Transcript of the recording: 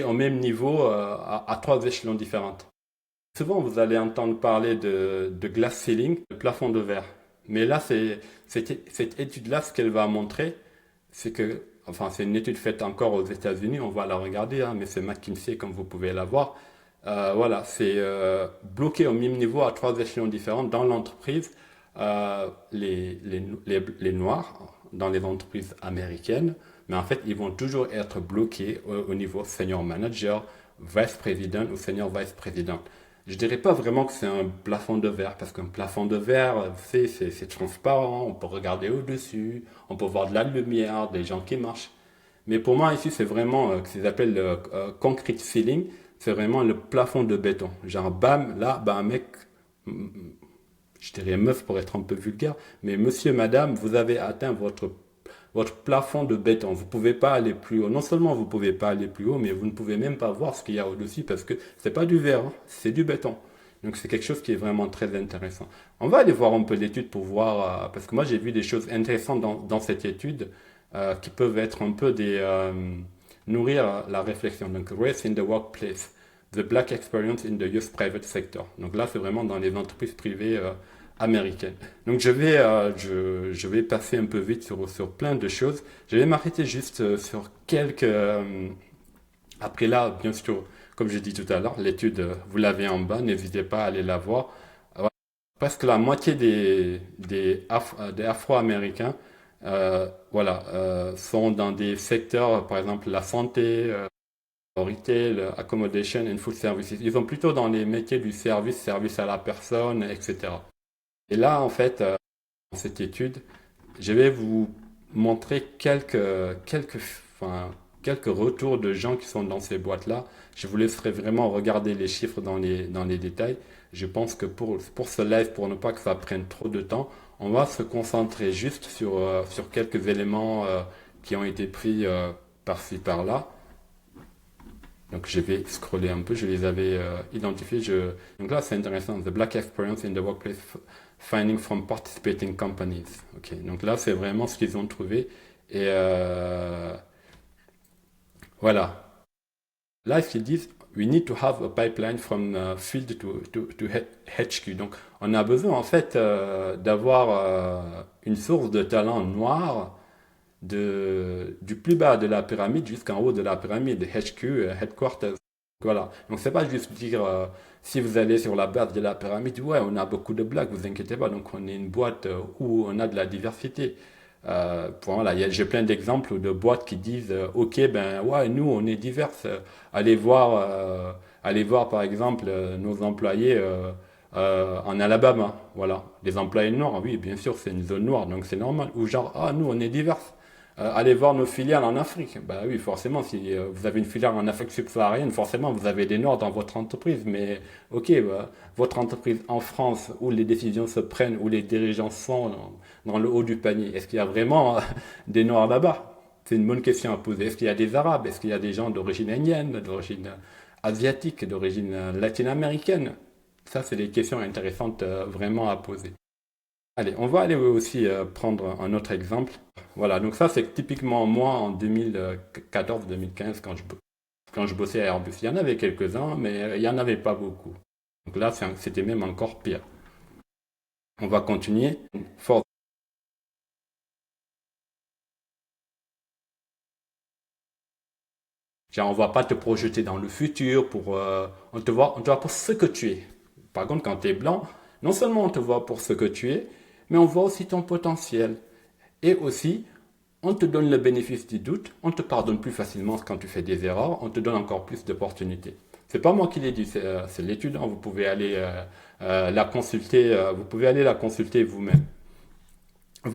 au même niveau à trois échelons différents. Souvent, vous allez entendre parler de glass ceiling, de plafond de verre. Mais là, cette étude-là, ce qu'elle va montrer, c'est que, enfin, c'est une étude faite encore aux États-Unis, on va la regarder, hein, mais c'est McKinsey, comme vous pouvez la voir. Voilà, c'est bloqué au même niveau à trois échelons différents dans l'entreprise. Les Noirs, dans les entreprises américaines, mais en fait, ils vont toujours être bloqués au niveau senior manager, vice président ou senior vice président. Je dirais pas vraiment que c'est un plafond de verre, parce qu'un plafond de verre, c'est transparent, on peut regarder au-dessus, on peut voir de la lumière, des gens qui marchent. Mais pour moi, ici, c'est vraiment ce qu'ils appellent le concrete ceiling, c'est vraiment le plafond de béton. Genre, bam, là, bah, un mec, je dirais meuf pour être un peu vulgaire, mais monsieur, madame, vous avez atteint votre plafond de béton. Vous ne pouvez pas aller plus haut. Non seulement vous ne pouvez pas aller plus haut, mais vous ne pouvez même pas voir ce qu'il y a au-dessus parce que c'est pas du verre, hein, c'est du béton. Donc c'est quelque chose qui est vraiment très intéressant. On va aller voir un peu l'étude pour voir, parce que moi j'ai vu des choses intéressantes dans cette étude qui peuvent être un peu nourrir la réflexion. Donc Race in the Workplace, The Black Experience in the Youth Private Sector. Donc là c'est vraiment dans les entreprises privées américaine. Donc je vais passer un peu vite sur plein de choses. Je vais m'arrêter juste sur quelques... après là, bien sûr, comme j'ai dit tout à l'heure, l'étude, vous l'avez en bas, n'hésitez pas à aller la voir. Presque la moitié des Afro-Américains voilà, sont dans des secteurs, par exemple la santé, retail, accommodation and food services. Ils sont plutôt dans les métiers du service, service à la personne, etc. Et là, en fait, dans cette étude, je vais vous montrer quelques retours de gens qui sont dans ces boîtes-là. Je vous laisserai vraiment regarder les chiffres dans les détails. Je pense que pour ce live, pour ne pas que ça prenne trop de temps, on va se concentrer juste sur quelques éléments qui ont été pris par-ci, par-là. Donc je vais scroller un peu, je les avais identifiés. Donc là, c'est intéressant. The Black Experience in the Workplace Finding from Participating Companies. Ok, donc là, c'est vraiment ce qu'ils ont trouvé. Et voilà. Là, ce qu'ils disent, we need to have a pipeline from field to HQ. Donc, on a besoin en fait d'avoir une source de talent noir du plus bas de la pyramide jusqu'en haut de la pyramide, HQ, Headquarters. Voilà. Donc, c'est pas juste dire, si vous allez sur la base de la pyramide, ouais, on a beaucoup de blagues, vous inquiétez pas. Donc, on est une boîte où on a de la diversité. Voilà, j'ai plein d'exemples de boîtes qui disent, OK, ben, ouais, nous, on est diverses. Allez voir, par exemple, nos employés en Alabama. Voilà. Les employés noirs, oui, bien sûr, c'est une zone noire, donc c'est normal. Ou genre, ah, nous, on est diverses. Allez voir nos filiales en Afrique. Bah oui, forcément, si vous avez une filiale en Afrique subsaharienne, forcément, vous avez des Noirs dans votre entreprise. Mais ok, bah, votre entreprise en France, où les décisions se prennent, où les dirigeants sont dans le haut du panier, est-ce qu'il y a vraiment des Noirs là-bas? C'est une bonne question à poser. Est-ce qu'il y a des Arabes? Est-ce qu'il y a des gens d'origine indienne, d'origine asiatique, d'origine latine-américaine? Ça, c'est des questions intéressantes vraiment à poser. Allez, on va aller aussi prendre un autre exemple. Voilà, donc ça c'est typiquement moi en 2014-2015 quand je bossais à Airbus. Il y en avait quelques-uns, mais il n'y en avait pas beaucoup. Donc là, c'était même encore pire. On va continuer. Fort. Genre, on va pas te projeter dans le futur on te voit pour ce que tu es. Par contre, quand tu es blanc, non seulement on te voit pour ce que tu es, mais on voit aussi ton potentiel. Et aussi, on te donne le bénéfice du doute, on te pardonne plus facilement quand tu fais des erreurs, on te donne encore plus d'opportunités. C'est pas moi qui l'ai dit, c'est l'étude, hein, vous pouvez aller la consulter vous-même.